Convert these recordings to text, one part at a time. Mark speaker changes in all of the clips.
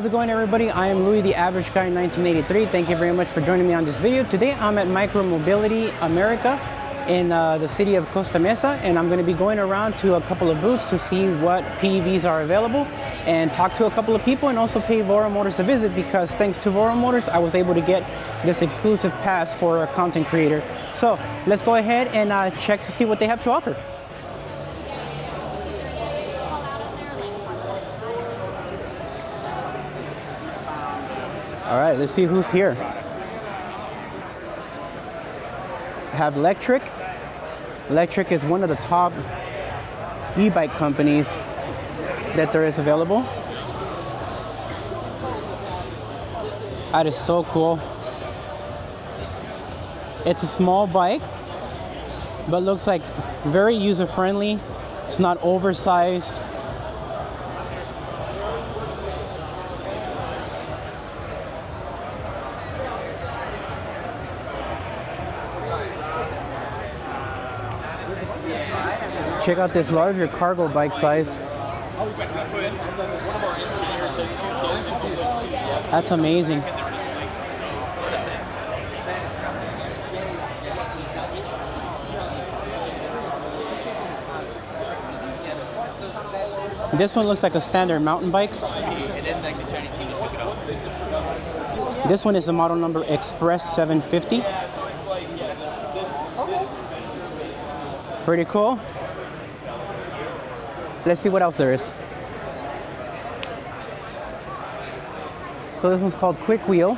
Speaker 1: How's it going, everybody? I am Louis, the Average Guy 1983. Thank you very much for joining me on this video. Today I'm at MicroMobility America in the city of Costa Mesa, and I'm going to be going around to a couple of booths to see what PEVs are available and talk to a couple of people, and also pay Vora Motors a visit, because thanks to Vora Motors I was able to get this exclusive pass for a content creator. So let's go ahead and check to see what they have to offer. All right, let's see who's here. Have Electric. Electric is one of the top e-bike companies that there is available. That is so cool. It's a small bike, but looks like very user-friendly. It's not oversized. Check out this larger cargo bike size. That's amazing. This one looks like a standard mountain bike. This one is the model number Express 750. Pretty cool. Let's see what else there is. So this one's called Quick Wheel.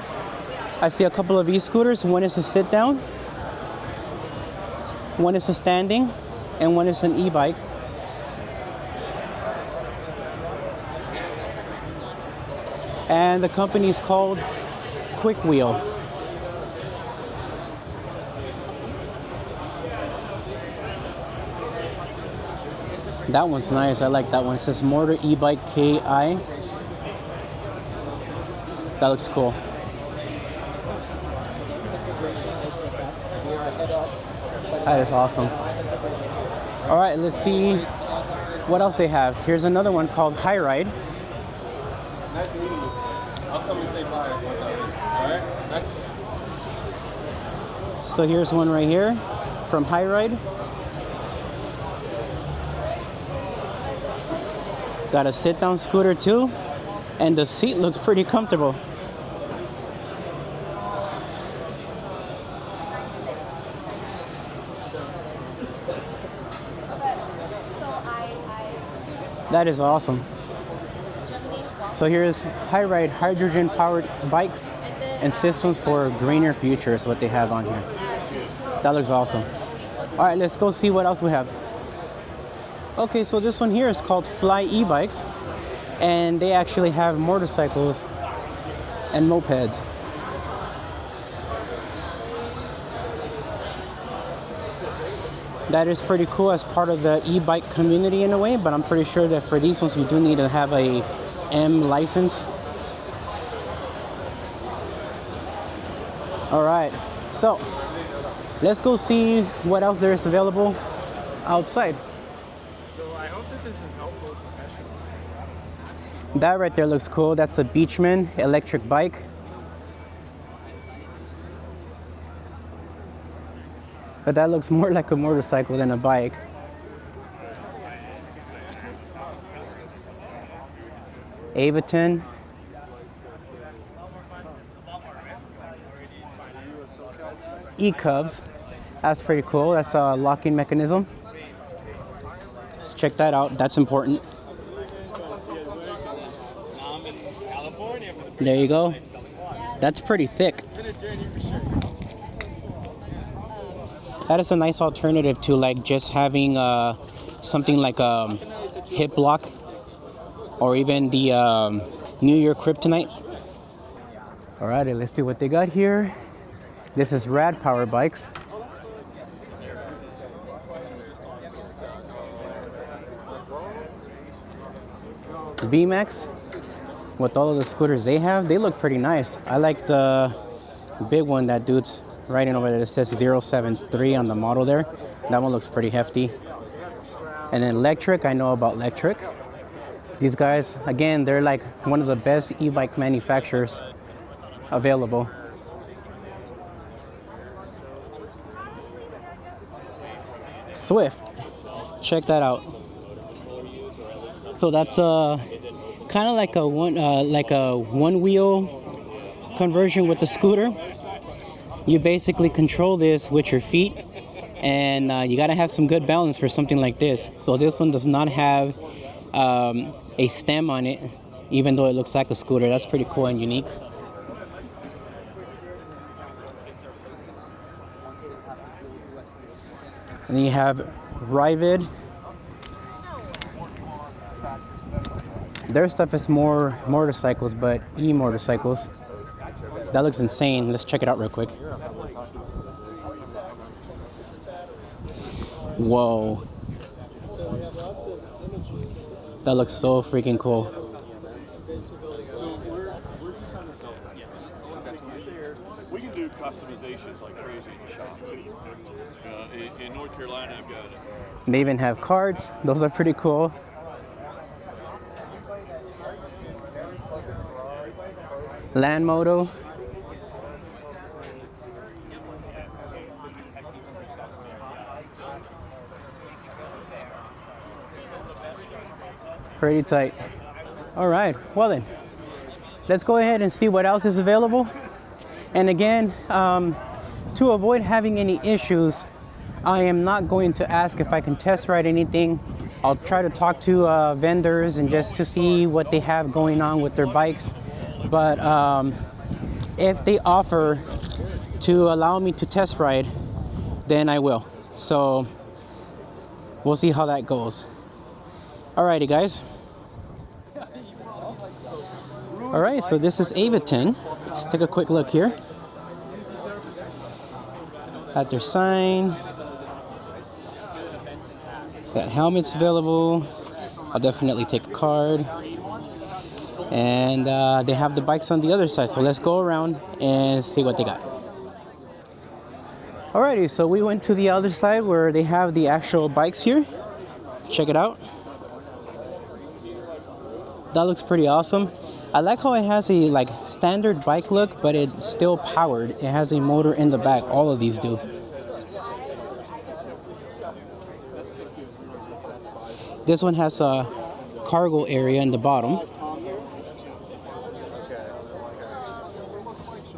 Speaker 1: I see a couple of e-scooters. One is a sit down, one is a standing, and one is an e-bike. And the company is called Quick Wheel. That one's nice. I like that one. It says Motor E-Bike KI. That looks cool. That is awesome. All right, let's see what else they have. Here's another one called High Ride.
Speaker 2: Nice meeting you. I'll come and say bye once I leave. All right?
Speaker 1: So here's one right here from High Ride. Got a sit-down scooter too, and the seat looks pretty comfortable. That is awesome. So here's High Ride hydrogen-powered bikes and systems for a greener future is what they have on here. That looks awesome. All right, let's go see what else we have. Okay, so this one here is called Fly E-Bikes, and they actually have motorcycles and mopeds. That is pretty cool as part of the e-bike community in a way, but I'm pretty sure that for these ones we do need to have a M license. All right, so let's go see what else there is available outside. That right there looks cool. That's a Beachman electric bike. But that looks more like a motorcycle than a bike. Aviton. E-Cubs. That's pretty cool. That's a locking mechanism. Let's check that out. That's important. There you go. That's pretty thick. That is a nice alternative to like just having something like a hip lock or even the New Year Kryptonite. Alrighty, let's see what they got here. This is Rad Power Bikes. VMAX. With all of the scooters they have, they look pretty nice. I like the big one that dude's riding over there that says 073 on the model there. That one looks pretty hefty. And then Electric, I know about Electric. These guys, again, they're like one of the best e-bike manufacturers available. Swift, check that out. So that's kind of like a one wheel conversion with the scooter. You basically control this with your feet, and you gotta have some good balance for something like this. So this one does not have a stem on it, even though it looks like a scooter. That's pretty cool and unique. And then you have Rivid. Their stuff is more motorcycles, but e-motorcycles. That looks insane. Let's check it out real quick. Whoa. That looks so freaking cool.
Speaker 3: We can do customizations like crazy in the shop too. In North Carolina, I've got it.
Speaker 1: They even have cards. Those are pretty cool. Land Moto. Pretty tight. All right, well then, let's go ahead and see what else is available. And again, to avoid having any issues, I am not going to ask if I can test ride anything. I'll try to talk to vendors and just to see what they have going on with their bikes. But if they offer to allow me to test ride, then I will. So we'll see how that goes. Alrighty, guys. All right, so this is Avaton. Let's take a quick look here at their sign. Got helmets available. I'll definitely take a card. And they have the bikes on the other side, so let's go around and see what they got. Alrighty, so we went to the other side where they have the actual bikes here. Check it out. That looks pretty awesome. I like how it has a like standard bike look, but it's still powered. It has a motor in the back. All of these do. This one has a cargo area in the bottom.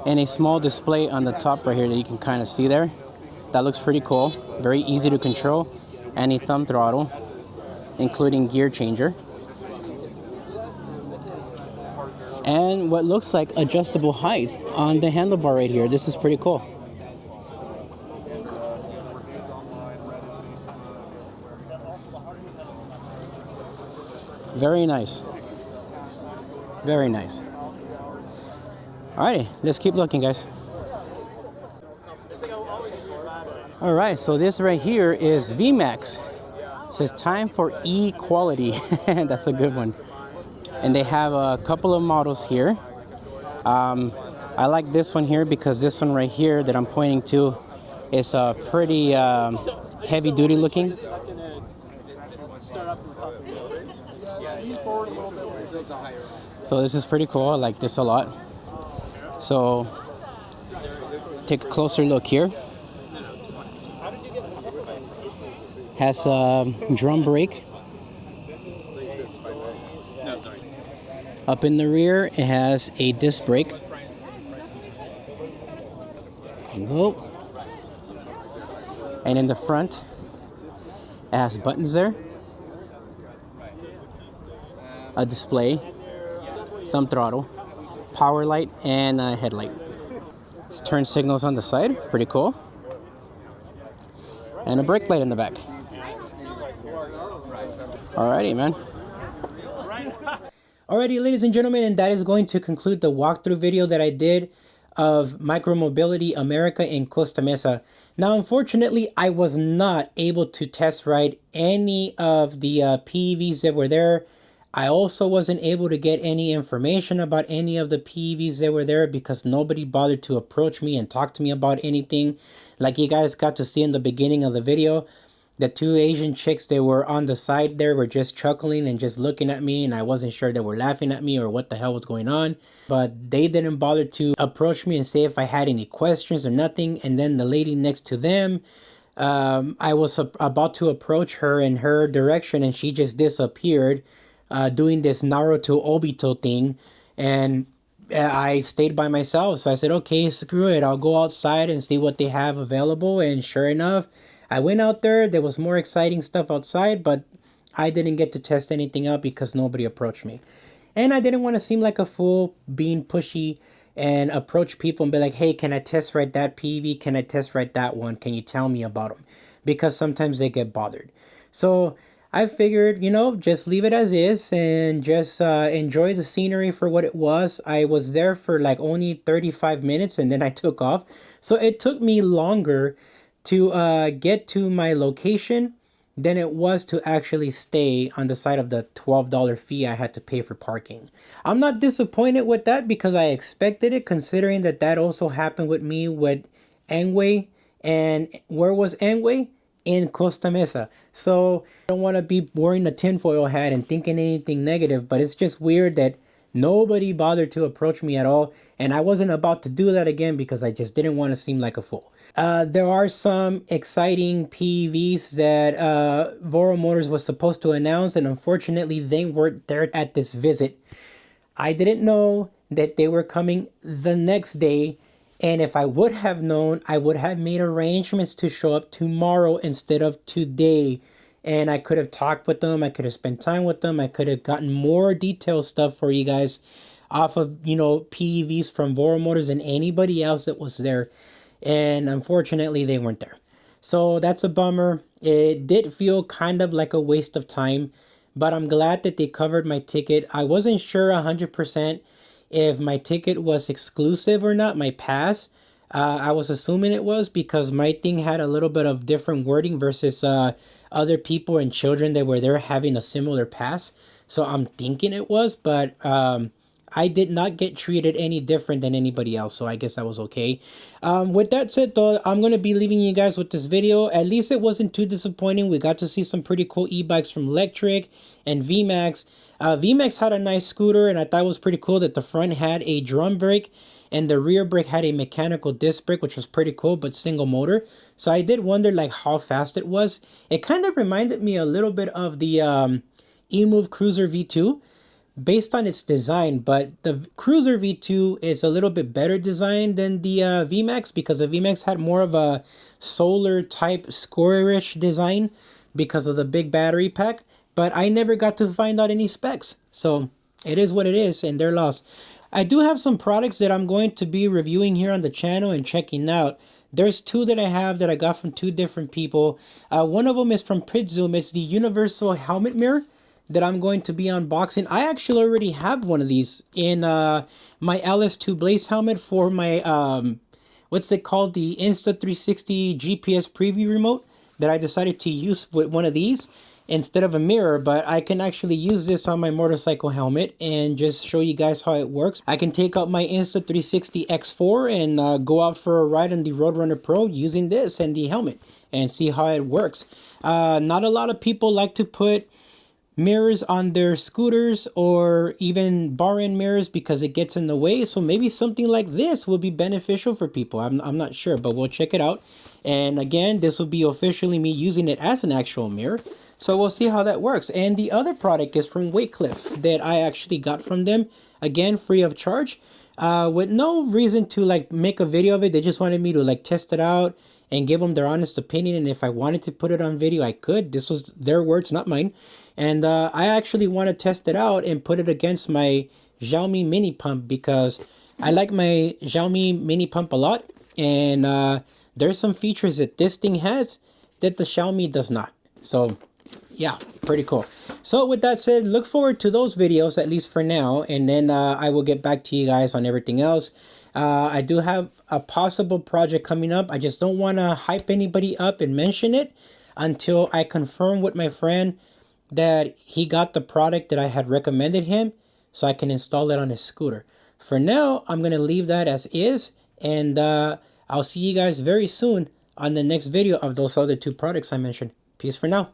Speaker 1: And a small display on the top right here that you can kind of see there. That looks pretty cool. Very easy to control. And a thumb throttle, including gear changer. And what looks like adjustable height on the handlebar right here. This is pretty cool. Very nice. Very nice. Alrighty, let's keep looking, guys. Alright, so this right here is VMAX. It says time for equality. That's a good one. And they have a couple of models here. I like this one here because this one right here that I'm pointing to is pretty heavy duty looking. So this is pretty cool. I like this a lot. So take a closer look here. Has a drum brake. Up in the rear, it has a disc brake. Nope. And in the front, it has buttons there. A display, thumb throttle, power light, and a headlight. It's turn signals on the side, pretty cool. And a brake light in the back. Alrighty, man. Alrighty, ladies and gentlemen, and that is going to conclude the walkthrough video that I did of MicroMobility America in Costa Mesa. Now, unfortunately, I was not able to test ride any of the PEVs that were there. I also wasn't able to get any information about any of the PEVs that were there because nobody bothered to approach me and talk to me about anything like you guys got to see in the beginning of the video. The two Asian chicks that were on the side there were just chuckling and just looking at me, and I wasn't sure they were laughing at me or what the hell was going on. But they didn't bother to approach me and say if I had any questions or nothing. And then the lady next to them, I was about to approach her in her direction, and she just disappeared, doing this Naruto Obito thing. And I stayed by myself. So I said, okay, screw it. I'll go outside and see what they have available. And sure enough, I went out there. There was more exciting stuff outside, but I didn't get to test anything out because nobody approached me. And I didn't want to seem like a fool being pushy and approach people and be like, hey, can I test ride that PV? Can I test ride that one? Can you tell me about them? Because sometimes they get bothered. So I figured, just leave it as is and just enjoy the scenery for what it was. I was there for like only 35 minutes and then I took off. So it took me longer to get to my location than it was to actually stay on the side of the $12 fee I had to pay for parking. I'm not disappointed with that because I expected it, considering that also happened with me with Angway. And where was Angway? In Costa Mesa. So I don't want to be wearing a tinfoil hat and thinking anything negative, but it's just weird that nobody bothered to approach me at all. And I wasn't about to do that again because I just didn't want to seem like a fool. There are some exciting PEVs that Voro Motors was supposed to announce, and unfortunately they weren't there at this visit. I didn't know that they were coming the next day, and if I would have known, I would have made arrangements to show up tomorrow instead of today. And I could have talked with them, I could have spent time with them, I could have gotten more detailed stuff for you guys off of, PEVs from Voro Motors and anybody else that was there. And unfortunately, they weren't there. So that's a bummer. It did feel kind of like a waste of time, but I'm glad that they covered my ticket. I wasn't sure 100% if my ticket was exclusive or not, my pass. I was assuming it was because my thing had a little bit of different wording versus other people and children that were there having a similar pass. So I'm thinking it was, but I did not get treated any different than anybody else, so I guess that was okay. With that said, though, I'm going to be leaving you guys with this video. At least it wasn't too disappointing. We got to see some pretty cool e-bikes from Electric and VMAX. VMAX had a nice scooter, and I thought it was pretty cool that the front had a drum brake and the rear brake had a mechanical disc brake, which was pretty cool, but single motor. So I did wonder like how fast it was. It kind of reminded me a little bit of the eMove Cruiser V2. Based on its design, but the Cruiser V2 is a little bit better designed than the VMAX because the VMAX had more of a solar type squarish design because of the big battery pack, but I never got to find out any specs. So it is what it is and they're lost. I do have some products that I'm going to be reviewing here on the channel and checking out. There's two that I have that I got from two different people. One of them is from PritZoom. It's the universal helmet mirror that I'm going to be unboxing. I actually already have one of these in my LS2 Blaze helmet for my what's it called, the Insta360 GPS preview remote that I decided to use with one of these instead of a mirror. But I can actually use this on my motorcycle helmet and just show you guys how it works. I can take out my Insta360 X4 and go out for a ride on the Roadrunner Pro using this and the helmet and see how it works. Not a lot of people like to put mirrors on their scooters or even bar-end mirrors because it gets in the way. So maybe something like this will be beneficial for people. I'm not sure, but we'll check it out. And again, this will be officially me using it as an actual mirror. So we'll see how that works. And the other product is from Wycliffe that I actually got from them. Again, free of charge. With no reason to like make a video of it. They just wanted me to like test it out and give them their honest opinion. And if I wanted to put it on video, I could. This was their words, not mine. And I actually want to test it out and put it against my Xiaomi mini pump because I like my Xiaomi mini pump a lot. And there's some features that this thing has that the Xiaomi does not. So yeah, pretty cool. So with that said, look forward to those videos, at least for now. And then I will get back to you guys on everything else. I do have a possible project coming up. I just don't want to hype anybody up and mention it until I confirm with my friend that he got the product that I had recommended him so I can install it on his scooter. For now, I'm going to leave that as is, and I'll see you guys very soon on the next video of those other two products I mentioned. Peace. Peace for now.